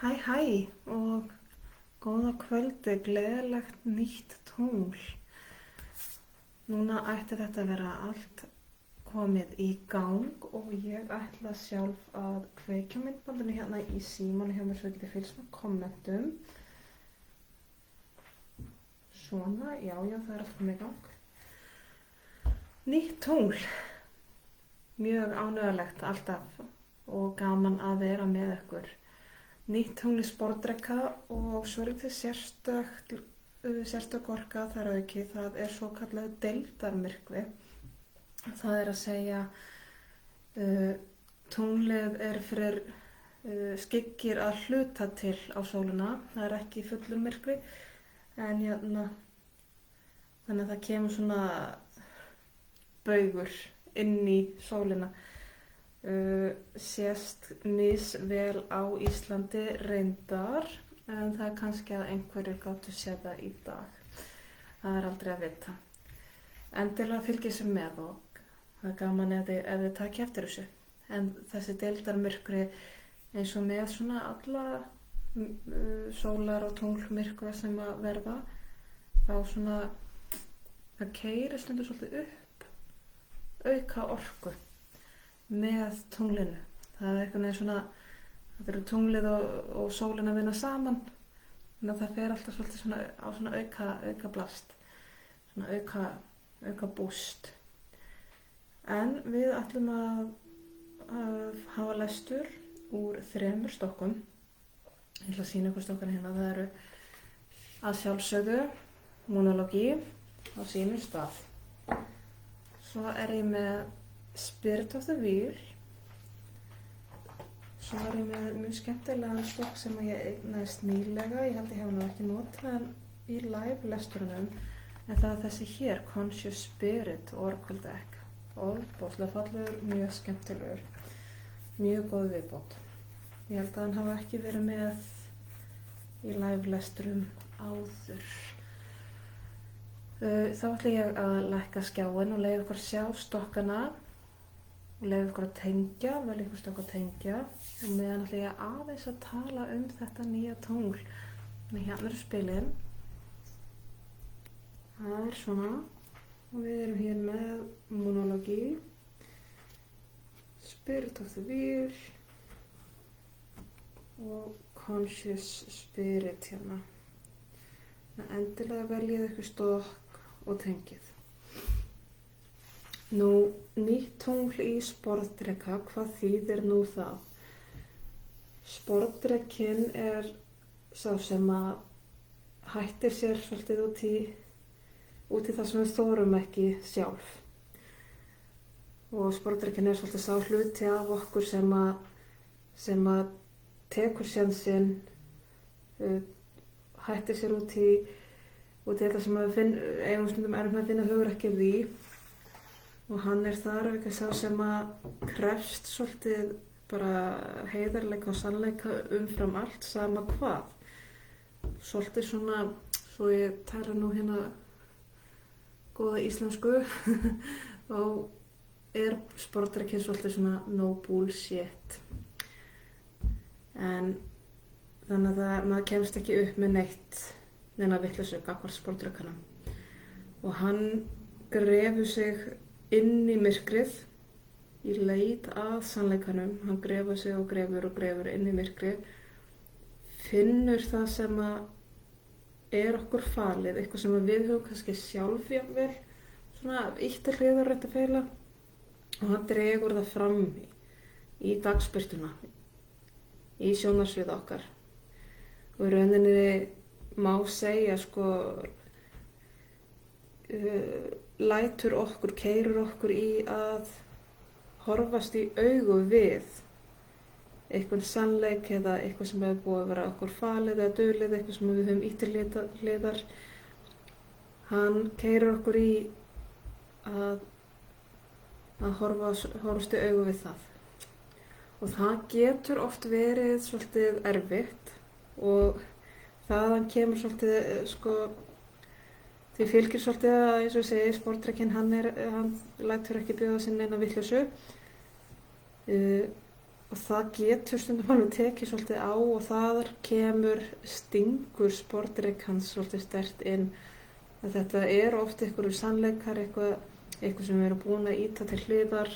Hæ og góða kvöldi, gleðilegt nýtt tungl. Núna ætti þetta að vera allt komið í gang og ég ætla sjálf að kveikja myndbandinu hérna í símanum hjá mér svo ég geti fylgst með kommentum. Svona, já, það er allt komið í gang. Nýtt tungl, mjög ánægjulegt alltaf og gaman að vera með ykkur. Nýtt tungl í sportdrekka og svolítið sérstök orka þar að auki, það er svokallað deildarmyrkvi. Það er að segja tunglið er fyrir skyggir að hluta til á sólina, það er ekki í fullu myrkvi en þannig að það kemur svona baugur inn í sólina. Sést misvel á Íslandi reyndar en það er kannski að einhverjir gátu séð það í dag. Það er aldrei að vita. Endilega fylgið sér með og það er gaman ef þið takið eftir þessu. En þessi deildarmyrkvi eins og með svona alla sólar og tunglmyrkva sem að verða þá svona það keyrir stundum svolítið upp auka orku með tunglinu. Það er einhvern veginn svona, það eru tunglið og sólin að vinna saman, þannig að það fer alltaf svolítið svona á svona auka blast, svona auka boost. En við ætlum að hafa lestur úr 3 stokkum. Ég ætla að sýna ykkur stokkana hérna. Það eru að sjálfsögðu monologi á sínum stað. Svo er ég með Spirit of the Wheel. Svo er ég með mjög skemmtilegan stokk sem ég eignaðist nýlega. Ég held ég hef nú ekki notað hann í live lesturunum. En það er þessi hér, Conscious Spirit Oracle Deck. Ofboðslega fallegur, mjög skemmtilegur. Mjög góð viðbót. Ég held að hann hafi ekki verið með í live lesturum áður. Þá ætla ég að lækka skjáinn og leyfa ykkur að sjá stokkana og leyfa ykkur að tengja, velja ykkur stokk að tengja og meðan ætla ég aðeins að tala þetta nýja tungl. Þannig hérna eru spilin. Það er svona og við erum hér með monologi, Spirit of the Wheel og Conscious Spirit hérna. Endilega veljið ykkur stokk og tengið. Nú, nýtt tungl í sportdrekka, hvað þýðir nú það? Sportdrekkinn er sá sem að hættir sér svolítið út í það sem við þorum ekki sjálf. Og sportdrekkinn er svolítið sá hluti af okkur sem að tekur sénsinn, hættir sér út í þetta sem við eigum stundum erfitt með að finna hugrekkið í. Og hann er þar auka sá sem að krefst svolítið bara heiðarleika og sannleika umfram allt sama hvað. Svolítið svona, svo ég tala nú hérna góða íslensku, þá er sportdrekkinn svolítið svona no bullshit. En þannig að maður kemst ekki upp með neina vitleysu gagnvart sportdrekkanum. Og hann grefur sig inn í myrkrið í leit að sannleikanum. Hann grefur sig og grefur inn í myrkrið, finnur það sem að er okkur falið, eitthvað sem við höfum kannski sjálf jafnvel svona ítt til hliðar rétt að feila og hann dregur það fram í dagsbirtuna, í sjónarsvið okkar. Og í rauninni má segja lætur okkur, keyrir okkur í að horfast í augu við eitthvað sannleik eða eitthvað sem hefur búið að vera okkur falið eða dulið, eitthvað sem við höfum ítt til hliðar. Hann keyrir okkur í að horfast í augu við það. Og það getur oft verið svolítið erfitt og þaðan kemur svolítið, því fylgir svolítið að, eins og ég segi, sportdrekkinn hann lætur ekki bjóða sinni neina vitleysu. og það getur stundum alveg tekið svolítið á og þar stingur sportdrykkans svolítið sterkt inn. Að þetta oft einhverju sannleikar, eitthvað sem við erum búin að ýta til hliðar,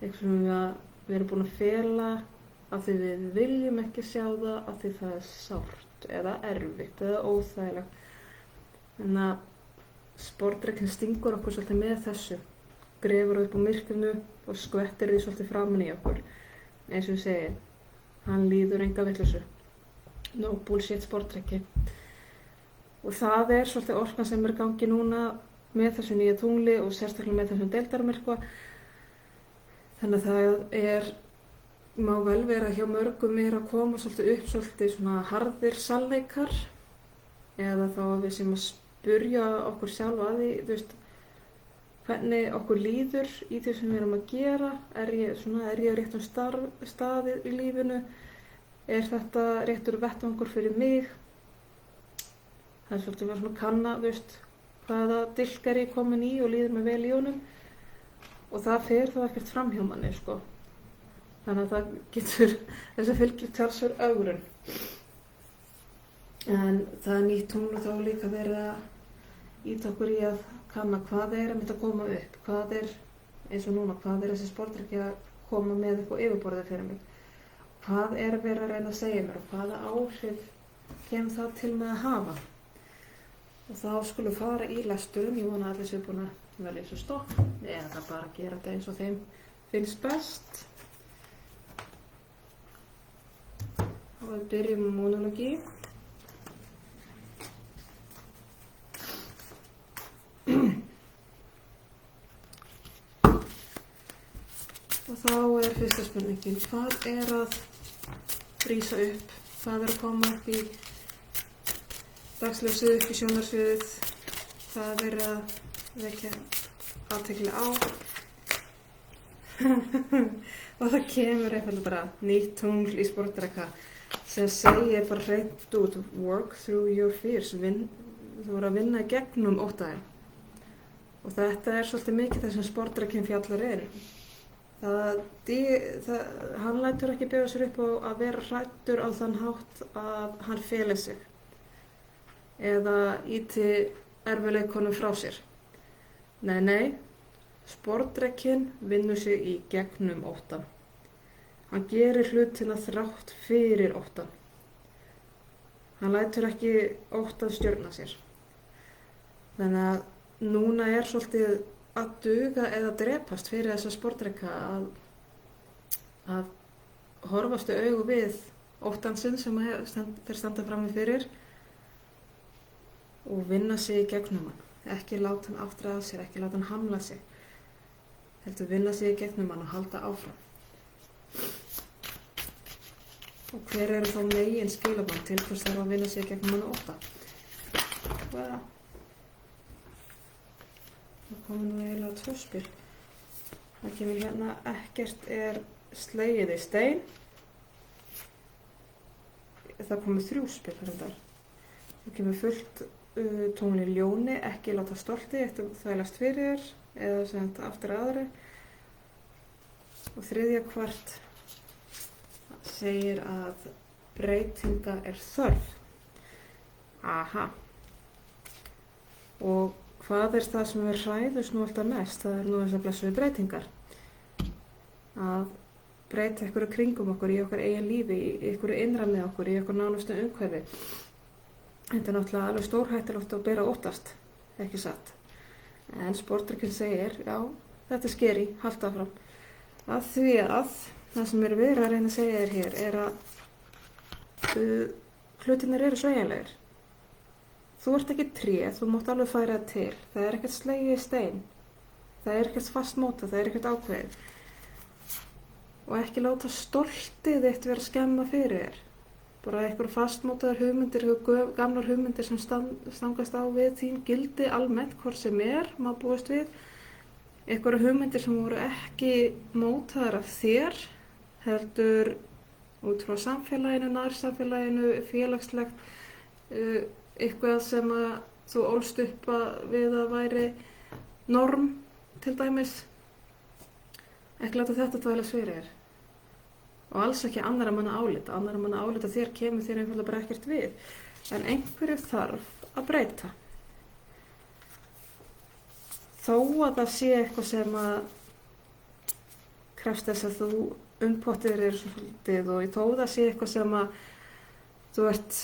eitthvað sem við erum búin að fela af því við viljum ekki sjá það, af því það sárt eða erfitt eða óþægilegt. Þannig að sportdrykkinn stingur okkur svolítið með þessu, grefur upp á myrkrinu og skvettir því svolítið framan í okkur. Eins og ég segi, hann líður enga vitleysu. No bullshit sportdrykki. Og það svolítið orkan sem gangi núna með þessu nýja tungli og sérstaklega með þessum deildarmyrkva. Þannig að það má vel vera hjá mörgum að koma svolítið upp svolítið svona harðir sannleikar eða þá að við sem að spyrja okkur sjálf að því, þú veist, hvernig okkur líður í því sem við erum að gera. Er ég á réttum staði í lífinu? Er þetta réttur vettvangur fyrir mig? Það svolítið verið svona kanna, þú veist, hvaða dilk ég komin í og líður mig vel í honum. Og það fer þá ekkert fram hjá manni, sko. Þannig að það getur, þess að fylgir talsverð ögrun. En það nýtt tungl þá líka verið að ýta okkur í að kanna hvað að mynda að koma upp, hvað eins og núna, hvað þessi sportdrykki að koma með upp á yfirborðið fyrir mig, hvað verið að reyna að segja mér og hvaða áhrif kemur það til með að hafa. Og þá skulum fara í lesturinn, ég vona að allir séu búin að velja þessu stopp, eða bara gera þetta eins og þeim finnst best. Og við byrjum með monologi. Og þá fyrsta spurningin, hvað að rísa upp? Hvað að koma upp í dagsljósið, upp í sjónarsviðið? Hvað að vekja athygli á? Og það kemur einfaldlega bara nýtt tungl í sportdrykka sem segir bara hreint út, work through your fears, þú voru að vinna gegnum óttaðin. Og þetta svolítið mikið þess að sportdrykkinn fjallar hann lætur ekki bjóða sér upp á að vera hræddur á þann hátt að hann feli sig eða ýti erfiðleikunum frá sér. Nei, sportdrykkinn vinnur sig í gegnum óttann. Hann gerir hlutina þrátt fyrir óttann. Hann lætur ekki óttann stjórna sér. Þannig að núna svolítið að duga eða drepast fyrir þessa sportdrykka að horfast í augu við óttann sinn sem þeir standa frammi fyrir og vinna sig í gegnum hann. Ekki láta hann áttræða sér, ekki láta hann hamla sig. Heldur vinna sig í gegnum hann og halda áfram. Og hver þá megin skilaboð til hvers þarf að vinna sig í gegnum hann og ótta? Það komið nú eiginlega 2 spil. Það kemur hérna ekkert slegið í stein. Það komið 3 spil reyndar. Það kemur fullt tungl í ljóni, ekki láta stolti, eftir þvælast fyrir eða semt aftur aðri. Og 3. kvart segir að breytinga þörf. Aha. Og hvað það sem við hræðumst nú alltaf mest? Það nú þessar blessuðu breytingar. Að breyta einhverju kringum okkur í okkar eigin lífi, í einhverju innra með okkur, í okkar nánustu umhverfi. Þetta náttúrulega alveg stórhættulegt að bera óttast, ekki satt. En sportdrykkinn segir, já, þetta skeri, halda áfram. Að því að það sem verið að reyna að segja þér hér að hlutirnir sveigjanlegir. Þú ert ekki tré, þú mátt alveg færa það til. Það ekkert slegið í stein. Það ekkert fastmótað, það ekkert ákveðið. Og ekki láta stoltið þitt vera að skemma fyrir þér. Bara einhver fastmótaðar hugmyndir, gamlar hugmyndir sem stangast á við þín gildi almennt, hvort sem má búast við. Einhverjar hugmyndir sem voru ekki mótaðar af þér, heldur út frá samfélaginu, nærsamfélaginu, félagslegt, eitthvað sem að þú ólst upp við að væri norm til dæmis. Ekki láta þetta þvælast fyrir þér. og alls ekki annarra manna álita þér kemur þér einfaldlega bara ekkert við, en einhverju þarf að breyta. Þó að það sé eitthvað sem að krefst þess að þú umpottir svolítið, og þó það sé eitthvað sem að þú ert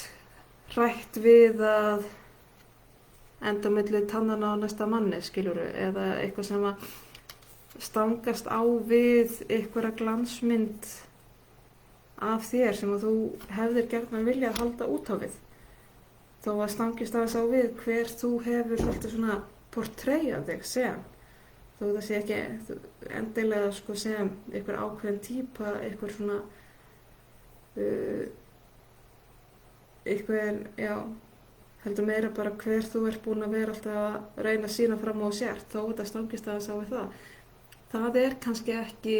hrætt við að enda milli tannana á næsta manni, skiljuru, eða eitthvað sem að stangast á við einhverja glansmynd af þér sem að þú hefðir gjarnan viljað halda út á við. Þó að stangist aðeins á við hver þú hefur svolítið svona portreyjað þig sem. Þó það sé ekki endilega sko sem einhver ákveðin típa, einhver svona einhver, já, heldur meira bara hver þú ert búin að vera alltaf að reyna að sýna fram á sér, þó þetta stangist aðeins á við það. Það er kannski ekki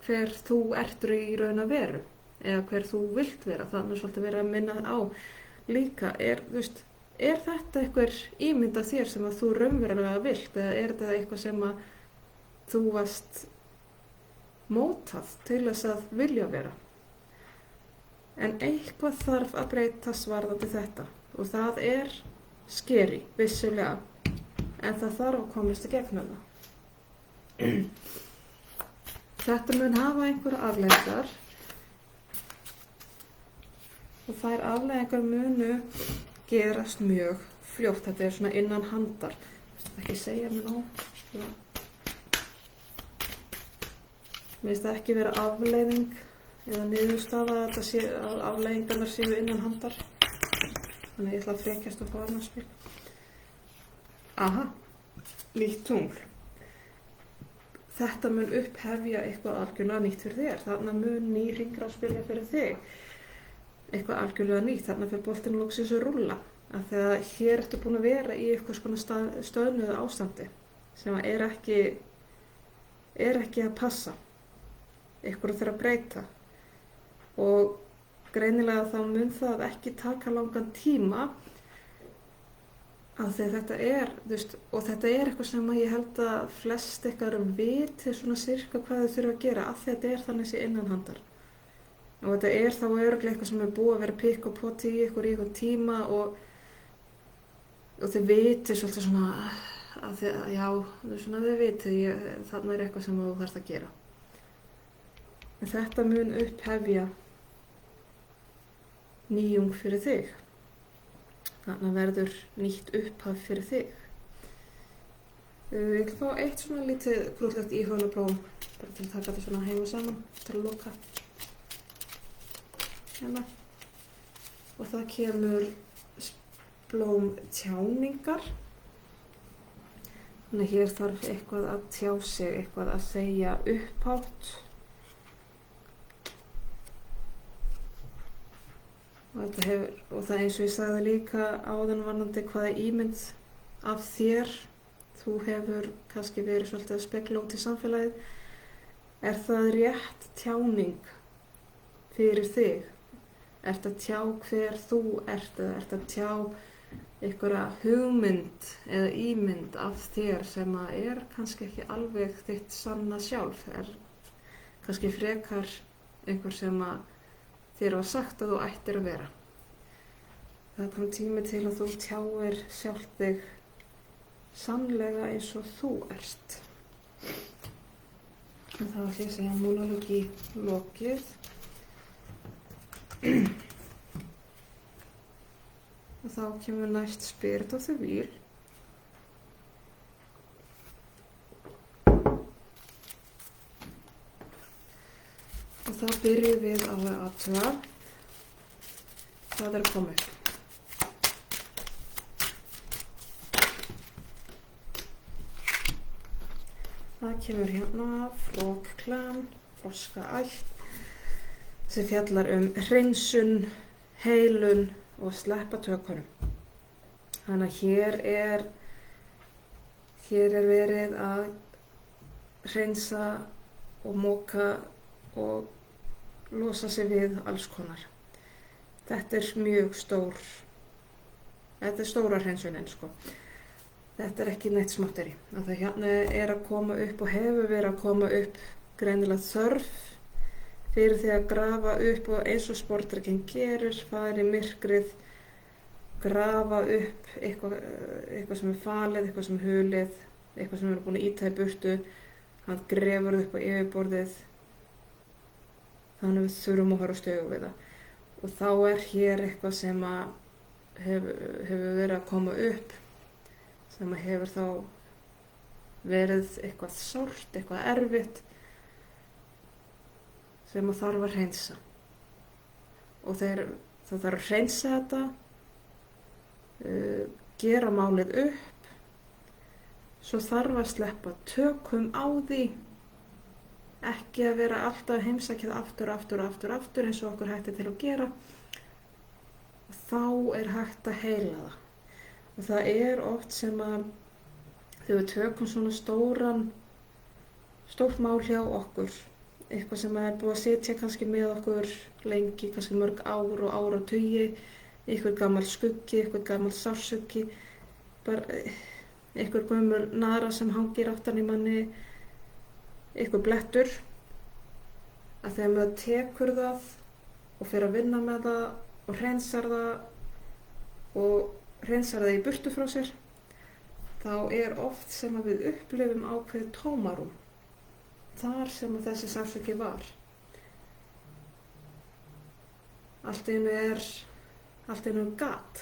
hver þú ertur í raun að veru, eða hver þú vilt vera. Þannig er svolítið verið að minna á líka, er þetta einhver ímynd af þér sem að þú raunverulega vilt, eða er þetta eitthvað sem að þú varst mótað til þess að vilja vera? En eitthvað þarf að breytast varðandi þetta, og það er scary, vissulega, en það þarf að komast í gegnum það. Þetta mun hafa einhverja afleiðingar, og þær afleiðingar munu gerast mjög fljótt. Þetta er svona innan handar. Ekki segja mér nóg. Mér finnst það ekki vera afleiðing eða niðurstaða að afleiðingarnar séu innan handar. Þannig ég ætla að frekjast upp á annað spil. Aha, nýtt tungl. Þetta mun upphefja eitthvað algjörlega nýtt fyrir þér. Þarna mun ný hringrás byrja fyrir þig. Eitthvað algjörlega nýtt. Þarna fyrir boltinn loksins að rúlla. Af því að hér ertu búin að vera í eitthvað svona stöðnuðu ástandi sem er ekki að passa. Eitthvað þarf að breyta. Og greinilega þá mun það ekki taka langan tíma. Af því að þetta er, og þetta er eitthvað sem ég held að flest ykkar viti svona sirka hvað þau þurfa að gera, af því að þetta er þannig þessi innanhandar. Og þetta er þá örugglega eitthvað sem er búið að vera pikk og poti í ykkur í einhvern tíma, og þau viti svolítið svona, af því að já, svona þau viti, þarna er eitthvað sem þú þarfst að gera. En þetta mun upphefja nýjung fyrir þig. Þannig verður nýtt upphaf fyrir þig. Ég ætla að fá eitt svona lítið krúttlegt íhugunarpróf, bara til að taka þetta svona heima saman, til að loka. Hérna. Og það kemur blóm tjáningar. Þannig hér þarf eitthvað að tjá sig, eitthvað að segja upphátt. Og það eins og ég sagði líka áðan varðandi hvaða ímynd af þér þú hefur kannski verið svolítið að spegla út í samfélagið. Er það rétt tjáning fyrir þig? Ertu að tjá hver þú ert, eða ertu að tjá einhverja hugmynd eða ímynd af þér sem að er kannski ekki alveg þitt sanna sjálf? Er kannski frekar einhver sem að þér var sagt að þú ættir að vera. Það kom tími til að þú tjáir sjálf þig sannlega eins og þú ert. En þá ætla ég að segja monologi lokið. Og þá kemur næst Spirit of the Wheel. Og þá byrjum við á að athuga hvað er að koma upp. Það kemur hérna flókklan, froskaætt, sem fjallar hreinsun, heilun og sleppa tökunum. Þannig að hér er verið að hreinsa og moka og losa sig við alls konar. Þetta er mjög þetta er stóra hreinsunin, sko. Þetta er ekki neitt smátteri. Það hérna er að koma upp og hefur verið að koma upp greinilega þörf fyrir því að grafa upp og eins og sportdrykkinn gerir, fara í myrkrið, grafa upp eitthvað sem falið, eitthvað sem hulið, eitthvað sem búin að ýta í burtu, hann grefur upp á yfirborðið, þannig við þurfum að horfast í augu við það. Og þá hér eitthvað sem hefur verið að koma upp, sem hefur þá verið eitthvað sárt, eitthvað erfitt, sem þarf að hreinsa. Og það þarf að hreinsa þetta, gera málið upp, svo þarf að sleppa tökum á því, ekki að vera alltaf að heimsækja það aftur eins og okkur hætti til að gera. Þá hægt að heila það. Og það oft sem að þegar við tökum svona stórt mál hjá okkur, eitthvað sem búið að sitja kannski með okkur lengi, kannski mörg ár og áratugi, eitthvað gamall skuggi, eitthvað gamall sársauki, bara eitthvað gömul nara sem hangir aftan í manni, eitthvað blettur, að þegar maður tekur það og fer að vinna með það og hreinsar það í burtu frá sér, þá oft sem að við upplifum ákveðið tómarúm þar sem að þessi sársauki var. Allt í einu gat.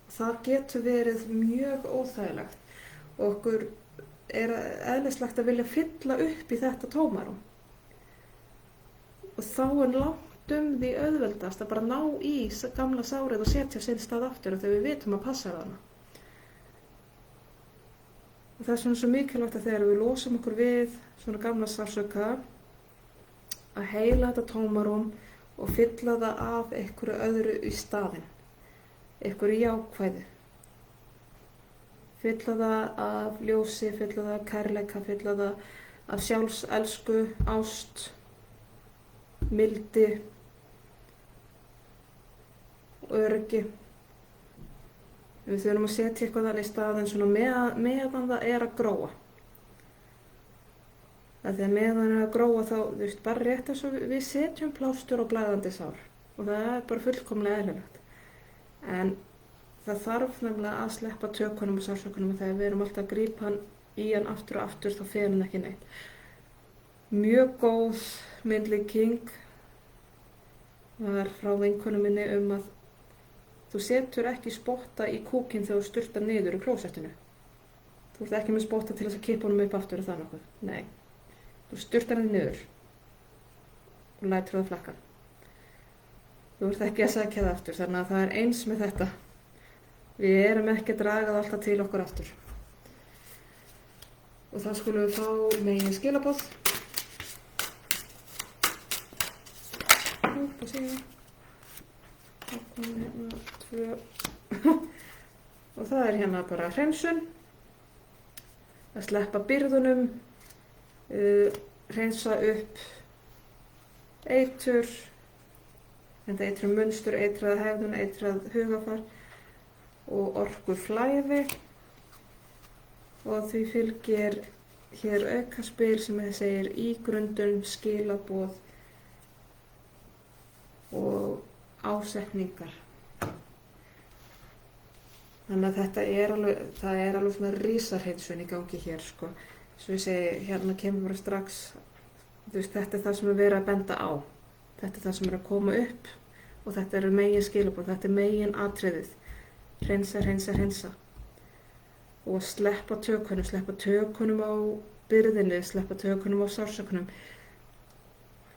Það getur verið mjög óþægilegt og okkur eðlislegt að vilja fylla upp í þetta tómarúm. Og þá langt því auðveldast að bara ná í gamla sárið og setja sinn stað aftur þegar við vitum að passa þarna. Og það svona svo mikilvægt að þegar við losum okkur við svona gamla sársauka, að heila þetta tómarúm og fylla það af einhverju öðru í staðinn, einhverju jákvæðu. Fylla það af ljósi, fylla það af kærleika, fylla það af sjálfselsku, ást, mildi, öryggi. Við þurfum að setja eitthvað þannig í staðinn svona meðan það að gróa. Þegar meðan það að gróa þá, þú veist, bara rétt eins og við setjum plástur á blæðandi sár og það bara fullkomlega eðlilegt. En það þarf nefnilega að sleppa tökunum og sársaukunum og þegar við erum alltaf að grípa í hann aftur og aftur þá fer hann ekki neitt. Mjög góð myndlíking var frá vinkonu minni að þú setur ekki spotta í kúkinn þegar þú sturtar niður í klósettinu. Þú ert ekki með spotta til þess að kippa honum upp aftur og það nokkuð. Nei. Þú sturtar hann niður og lætur það flakka. Þú ert ekki að sækja það aftur, þannig að það eins með þetta. Við erum ekki að draga það alltaf til okkur aftur. Og þá skulum við fá megin skilaboð. Upp og síðan. Það komið hérna 2. Og það hérna bara hreinsun. Að sleppa byrðunum. Hreinsa upp eitur. Þetta eitrað munstur, eitrað hegðun, eitrað hugafar og orkuflæði. Og því fylgir hér aukaspil sem segir ígrundun, skilaboð og ásetningar. Þannig að það er alveg svona rísarhreinsun í gangi hér, sko. Svo ég segi, hérna kemur bara strax, þú veist, þetta það sem verið að benda á. Þetta það sem að koma upp og þetta megin skilaboð, þetta megin atriðið. Hreinsa, hreinsa, hreinsa. Og sleppa tökunum á byrðinni, sleppa tökunum á sársaukunum.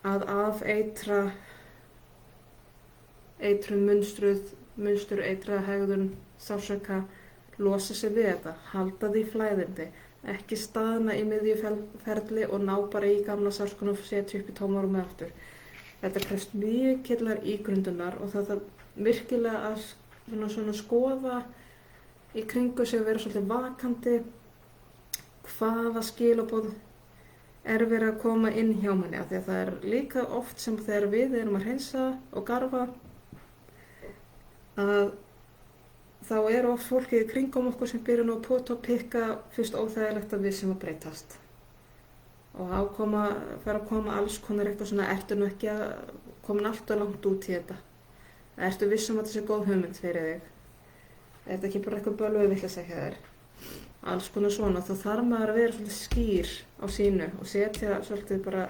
Að afeitra eitrun munstur, eitrað hegðun, sársauka, losa sig við þetta, halda því flæðindi, ekki staðna í miðju ferli og ná bara í gamla sársaukunum og setja upp í tómarúmið aftur. Þetta krefst mikillar ígrundunar og það þarf virkilega að svona skoða í kringu sig og vera svolítið vakandi hvaða skilaboð verið að koma inn hjá manni, af því að það líka oft sem þegar við erum að hreinsa og garfa að þá oft fólkið í kringum okkur sem byrja nú að pota og pikka fyrst óþægilegt að við sem að breytast og fara að koma alls konar eitthvað svona, ertu nú ekki að komin alltaf langt út í þetta, ertu vissum að þetta sé góð hugmynd fyrir þig, er þetta ekki bara eitthvað bölvuð vitleysa hjá þér, alls konar svona. Þá þarf maður að vera svolítið skýr á sínu og setja svolítið bara,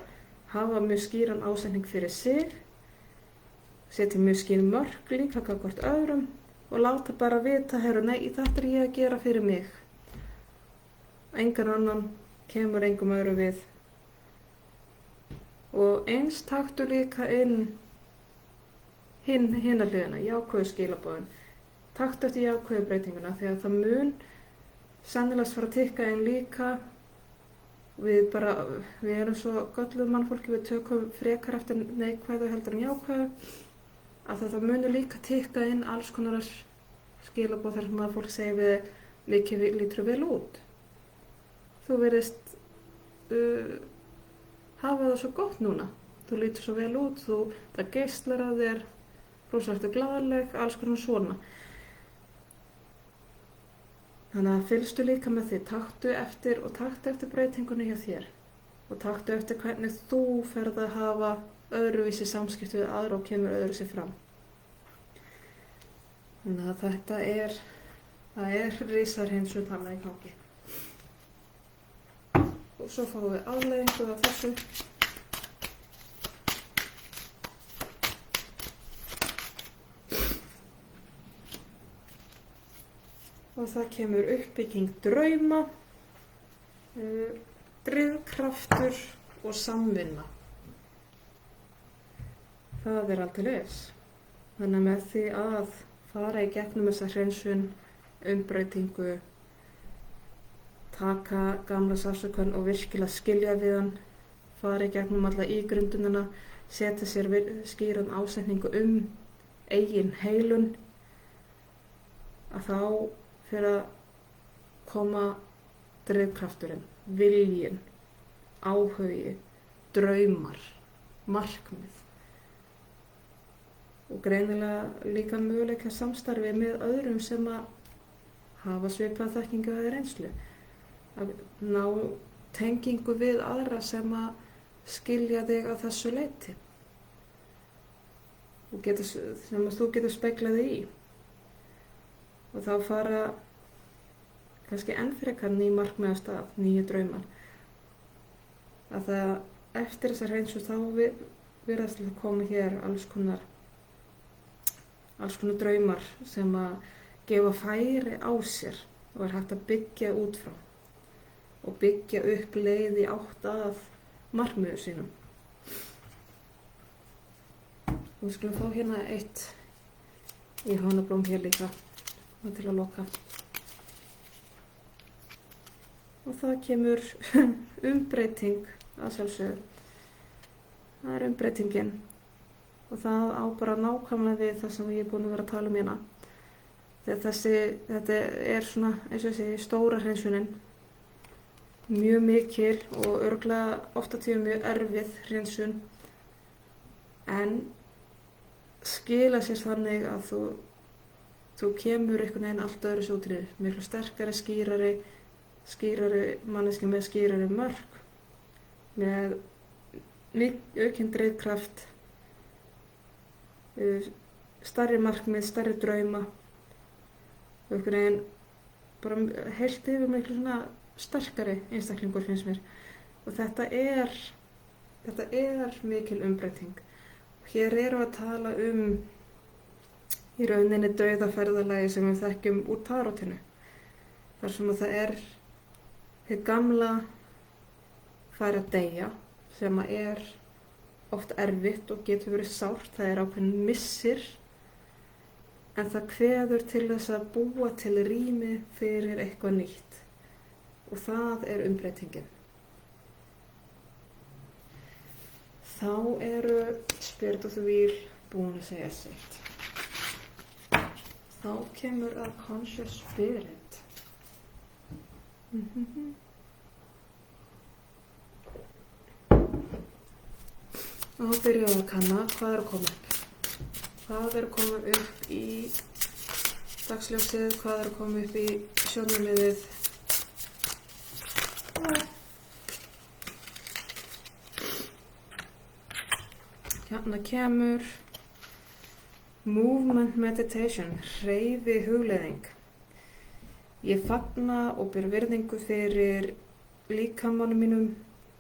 hafa mjög skýran ásetning fyrir sig, setja mjög skýr mörk líka gagnvart öðrum og láta bara vita, heyrðu, nei, þetta er ég að gera fyrir mig, engan annan, kemur engum öðru við. Og eins taktu líka inn hina hliðina, jákvæðu skilaboðin, taktu eftir jákvæðu breytinguna, því að það mun sennilegast fara að tikka inn líka. Við erum svo gölluð mannfólki, við tökum frekar eftir neikvæðu heldur en jákvæðu, að það munur líka tikka inn alls konar skilaboð þar sem að fólk segir við mikið lítur vel út. Þú virðist hafa það svo gott núna, þú lítur svo vel út, það geislar að þér, rosalega glaðleg, alls konar svona. Þannig að fylgstu líka með því, taktu eftir breytingunni hjá þér og taktu eftir hvernig þú ferð að hafa öðruvísi samskipti við aðra og kemur öðruvísi fram. Þannig að það er risarhreinsun þarna í gangi. Og svo fáum við afleiðingu af þessu. Og það kemur uppbygging drauma, drifkraftur og samvinna. Það er aldeilis. Þannig að með því að fara í gegnum þessa hreinsun, umbreytingu, taka gamla sársaukann og virkilega skilja við hann, fara í gegnum alla ígrundunina, setja sér skýran ásetningu eigin heilun, að þá fyrir að koma drifkrafturinn, viljinn, áhugi, draumar, markmið og greinilega líka möguleika samstarfi með öðrum sem að hafa svipað þekkingu eða reynslu. Að ná tengingu við aðra sem að skilja þig á þessu leyti og sem að þú getur speglað þig í. Og þá fara kannski enn frekar ný markmið af stað, nýju draumar. Að það eftir þessar hreinsun þá virðast að koma hér alls konar draumar sem að gefa færi á sér og er hægt að byggja út frá og byggja upp leið í átt að markmiðum sínum. Og við skulum fá hérna eitt í hanablóm hér líka til að loka. Og það kemur umbreyting að sjálfsögðu. Það er umbreytingin og það á bara nákvæmlega við það sem ég er búin að vera að tala um hérna. Þetta er svona, eins og ég segi, stóra hreinsunin, mjög mikil og örugglega oft á tíðum mjög erfið hreinsun, en skila sér þannig að þú kemur einhvern veginn allt öðru svo út í þig, miklu sterkari, skýrari manneskja með skýrari mörk, með aukinn drifkraft, stærri markmið, stærri drauma og einhvern veginn bara heilt yfir miklu svona sterkari einstaklingur finnst mér. Og þetta er mikil umbreyting. Og hér erum við að tala í rauninni dauðaferðalagi sem við þekkjum úr tarotinu. Þar sem að það er hið gamla fær að deyja, sem að er oft erfitt og getur verið sárt, það er ákveðin missir, en það kveður til þess að búa til rými fyrir eitthvað nýtt. Og það er umbreytingin. Þá eru Spirit of the Wheel búin að segja sitt. Þá kemur að Conscious Spirit. Og þá byrjum við að kanna hvað er að koma upp. Hvað er að koma upp í dagsljósið, hvað er að koma upp í sjónarmiðið. hérna kemur Movement Meditation, hreyfi hugleiðing. Ég fagna og ber virðingu fyrir líkamanum mínum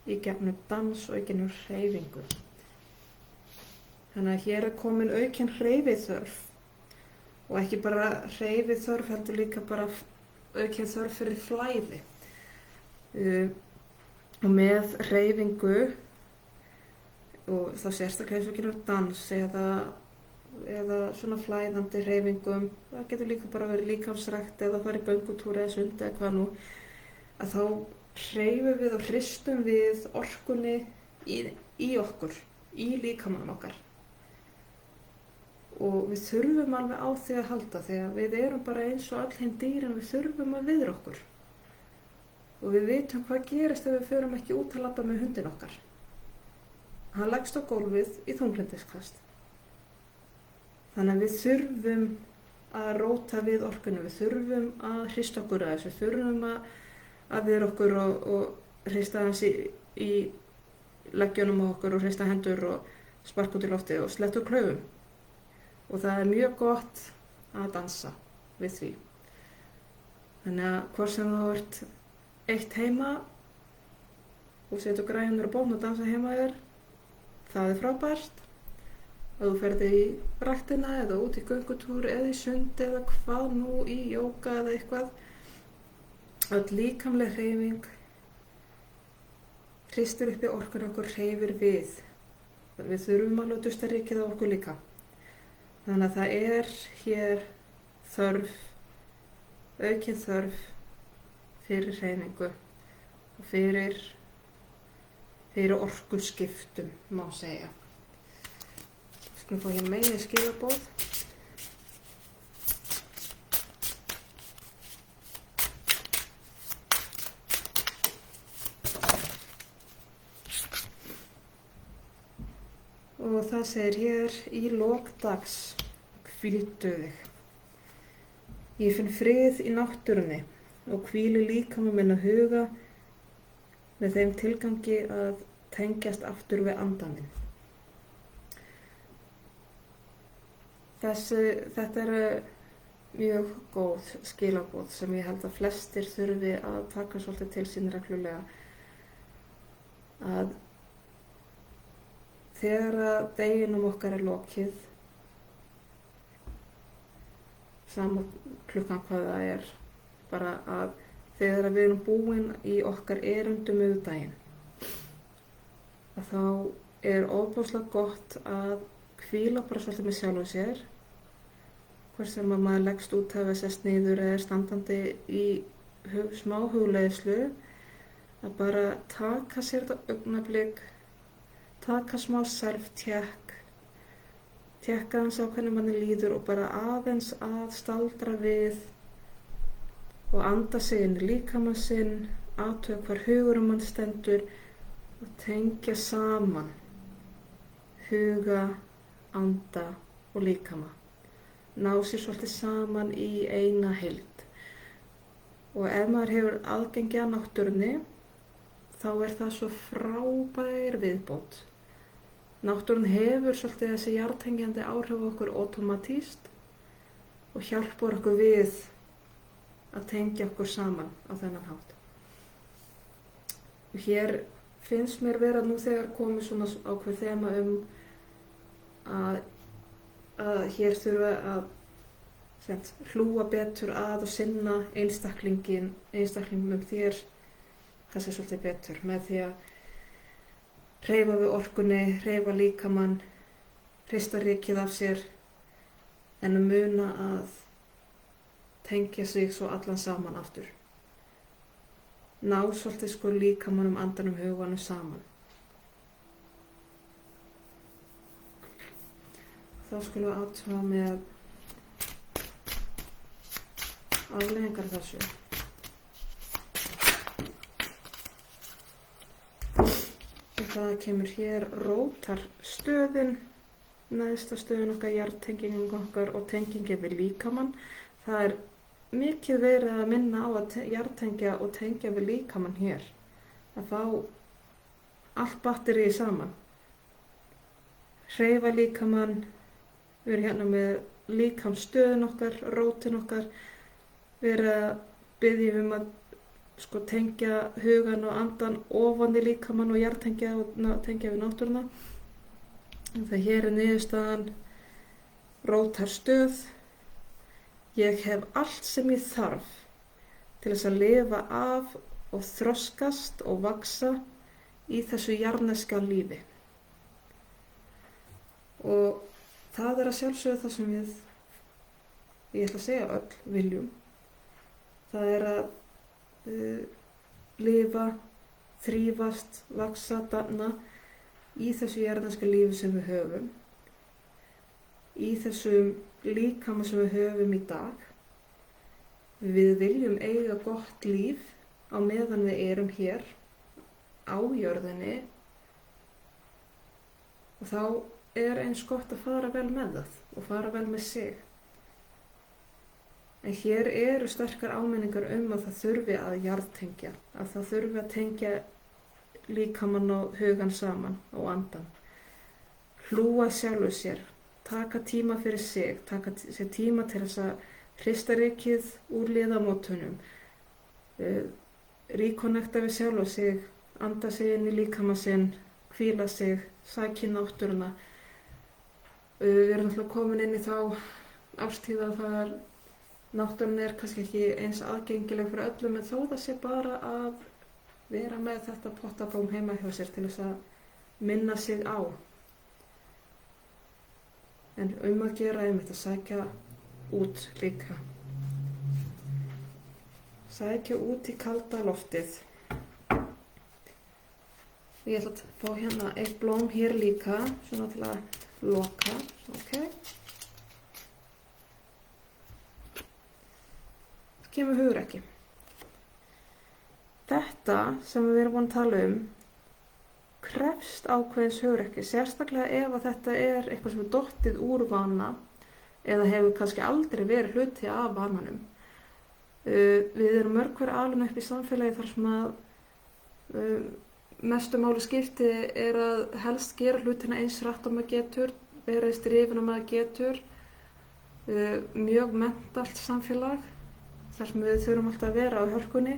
í gegnum dans og í gegnum hreyfingu. Þannig að hér komin aukin hreyfiþörf og ekki bara hreyfiþörf heldur líka bara aukin þörf fyrir flæði. Og með hreyfingu og þá sérstaklega eins og gegnum dans eða svona flæðandi hreyfingum, það getur líka bara verið líkamsrækt eða farið göngutúr eða sund eða hvað nú, að þá hreyfum við og hristum við orkunni í okkur, í líkamanum okkar. Og við þurfum alveg á því að halda þegar við erum bara eins og all hinn dýrin, við þurfum að viðra okkur. Og við vitum hvað gerist ef við förum ekki út að labba með hundin okkar. Hann leggst á gólfið í þunglyndisköst. Þannig að við þurfum að róta við orkunni, við þurfum að hrista okkur að þessu, við þurfum að viðra okkur og hrista hans í leggjunum á okkur og hrista hendur og sparka út í loftið og sletta úr klaufum. Og það er mjög gott að dansa við því. Þannig að hvort sem þú ert eitt heima og setur græjurnar á bón og dansa heima þér, það er frábært. Ef þú ferð í ræktina eða út í göngutúr eða í sund eða hvað nú, í jóga eða eitthvað, öll líkamleg hreyfing hristir upp í orkun okkur, hreyfir við. Við þurfum alveg að dusta rykið á okkur líka. Þannig að það er hér þörf, aukin þörf fyrir hreyfingu og fyrir orkuskiptum, má segja. Við fáum hér meiri skilaboð. Og það segir hér í lok dags, hvíldu þig. Ég finn frið í náttúrunni og hvíli líkama minn að huga með þeim tilgangi að tengjast aftur við anda minn. Þetta eru mjög góð skilaboð sem ég held að flestir þurfi að taka svolítið til sín reglulega. Að þegar að deginum okkar er lokið, sama klukkan hvað það er, bara að þegar að við erum búin í okkar erindum yfir daginn, að þá er ofboðslega gott að hvíla bara svolítið með sjálfum sér, hvort sem að maður leggst út að sest niður eða er standandi í smá hugleiðslu, að bara taka sér þetta augnablik, taka smá self-check, tékka aðeins á hvernig manni líður og bara aðeins að staldra við og anda sig inn í líkamann sinn, athuga hvar hugurum mann stendur og tengja saman huga, anda og líkama. Ná sér svolítið saman í eina heild. Og ef maður hefur aðgengi að náttúrunni, þá er það svo frábær viðbót. Náttúrun hefur svolítið þessi jarðtengjandi áhrif á okkur ótómatískt og hjálpar okkur við að tengja okkur saman á þennan hátt. Og hér finnst mér vera nú þegar komið svona ákveð þema að hér þurfa að hlúa betur að og sinna einstaklingnum þér kannski svolítið betur með því að hreyfa við orkunni, hreyfa líkamann, hrista rykið af sér en að muna að tengja sig svo allan saman aftur. Ná svolítið líkamannum, andanum, huganum saman. Þá skulum við athuga með afleiðingar þessu. Og það kemur hér rótarstöðin, neðsta stöðin okkar, jarðtengingin okkar og tengingin við líkamann. Það er mikið verið að minna á að jarðtengja og tengja við líkamann hér. Að fá allt batterið saman. hreyfa líkamann, vera hérna með líkamsstöðun okkar, rótin okkar, vera að biðja að tengja hugan og andan ofan í líkamann og jarðtengja og tengja við náttúruna. Það hér niðurstaðan, rótar stöð. Ég hef allt sem ég þarf til þess að lifa af og þroskast og vaxa í þessu jarðneska lífi. Og það að sjálfsögðu það sem ég ætla að segja öll, viljum. Það að lifa, þrífast, vaxa, dafna í þessu jarðneska lífi sem við höfum. Í þessum líkama sem við höfum í dag. Við viljum eiga gott líf á meðan við erum hér á jörðinni og þá eins gott að fara vel með það og fara vel með sig. En hér eru sterkar áminningar að það þurfi að jarðtengja, að það þurfi að tengja líkamann og hugan saman og andan. Hlúa sjálfu sér, taka tíma fyrir sig, taka sér tíma til þess að hrista rykið úr liðamótunum, reconnecta við sjálfu sig, anda sig inn í líkamann sinn, hvíla sig, sækja náttúruna. Við erum alltaf komin inn í þá árstíð að náttúran kannski ekki eins aðgengileg fyrir öllum, en þó það sé bara að vera með þetta pottablóm heima hjá sér til þess að minna sig á. En að gera að sækja út líka. Sækja út í kalda loftið. Ég ætla að fá hérna eitt blóm hér líka, svona til að loka. Okay. Það kemur hugrekki. Þetta sem við erum búin að tala krefst ákveðins hugrekki, sérstaklega ef að þetta eitthvað sem dottið úr vana eða hefur kannski aldrei verið hluti af vananum. Við erum mörg hver alin upp í samfélagi þar sem að mestu máli skipti að helst gera hlutina eins hratt og maður getur, vera eins drifin og maður getur, mjög mentalt samfélag þar sem við þurfum alltaf að vera á hörkunni,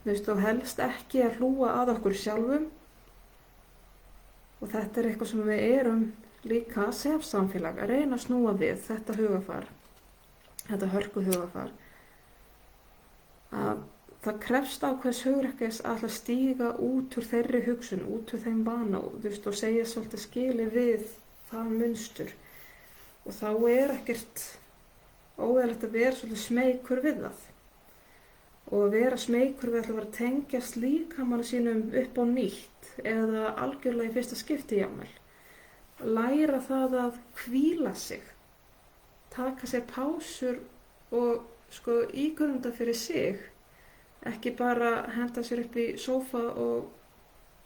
og helst ekki að hlúa að okkur sjálfum. Og þetta eitthvað sem við erum líka sem samfélag að reyna að snúa við þetta hugafar, þetta hörku hugafar. Að það krefst ákveðs hugrekkis að stíga út úr þeirri hugsun, út úr þeim vana og segja svolítið skili við það munstur. Og þá ekkert óeðlilegt að vera svolítið smeykur við það. Og að vera smeykur við að tengjast líkamanum sínum upp á nýtt eða algjörlega í fyrsta skipti jafnvel. Læra það að hvíla sig, taka sér pásur og ígrunda fyrir sig, ekki bara henda sér upp í sófa og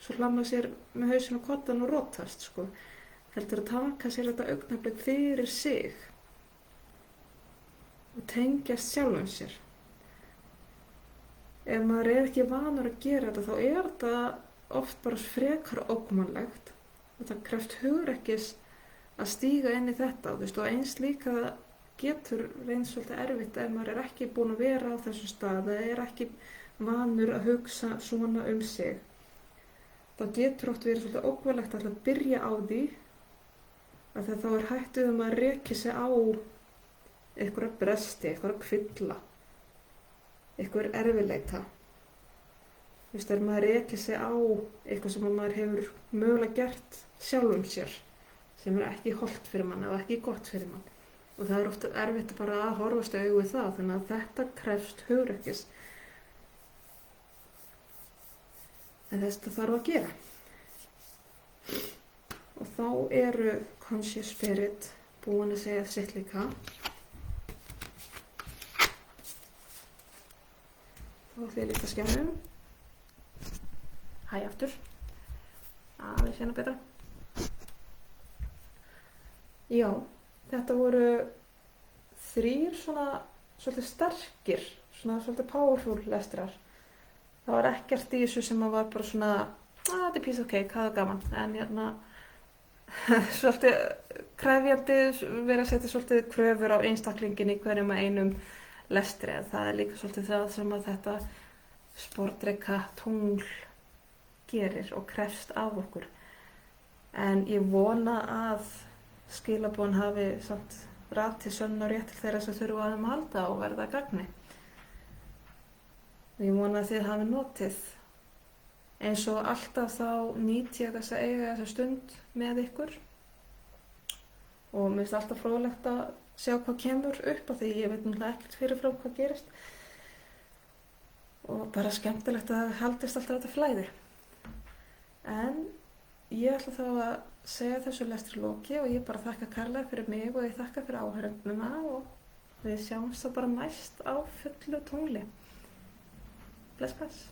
svo hlamma sér með hausinn á koddann og rotast. Heldur að taka sér þetta augnablik fyrir sig og tengjast sjálfum sér. Ef maður ekki vanur að gera þetta, þá þetta oft bara frekar ógnvænlegt. Það krefst hugrekkis að stíga inn í þetta. Og eins líka getur reynst svolítið erfitt ef maður ekki búinn að vera á þessum stað eða ekki vanur að hugsa svona sig. Það getur oft verið svolítið ógnvænlegt að byrja á því, að þá hætt við að reki sig á einhverja bresti, einhverja kvilla, einhver erfiðleika. Þegar maður reki sig á eitthvað sem maður hefur mögulega gert sjálfum sér, sem ekki hollt fyrir mann eða ekki gott fyrir mann. Og það oft erfitt bara að horfast í augu við það, þannig að þetta krefst hugrekkis. En þetta þarf að gera. Og þá eru Conscious Spirit búin að segja sitt líka. Þá ætlum ég líka skjánum. Hæ aftur. Aðeins hérna betra. Já, þetta voru 3 svona svolítið sterkir, svona svolítið powerful lestrar. Það var ekkert í þessu sem var bara svona, þetta piece of cake, það var gaman. En svolítið krefjandi, verið að setja svolítið kröfur á einstaklingin í hverjum að einum lestri. Það er líka svolítið það sem að þetta sportdreka tungl gerir og krefst af okkur. En ég vona að skilaboðin hafi samt ratið sönn og rétt til þeirra sem þurfa að þeim halda og verða að gagni. Ég vona að þið hafi notið. Eins og alltaf þá nýt ég þess að eiga þessa stund með ykkur og mér finnst alltaf fróðlegt að sjá hvað kemur upp af því ég veit náttúrulega ekkert fyrirfram hvað gerist og bara skemmtilegt að haldist alltaf þetta flæði. En ég ætla þá að segja þessu lestri loki og ég bara þakka kærlega fyrir mig og ég þakka fyrir áhörfnina og við sjáumst þá bara næst á fullu tungli. Bless, bless.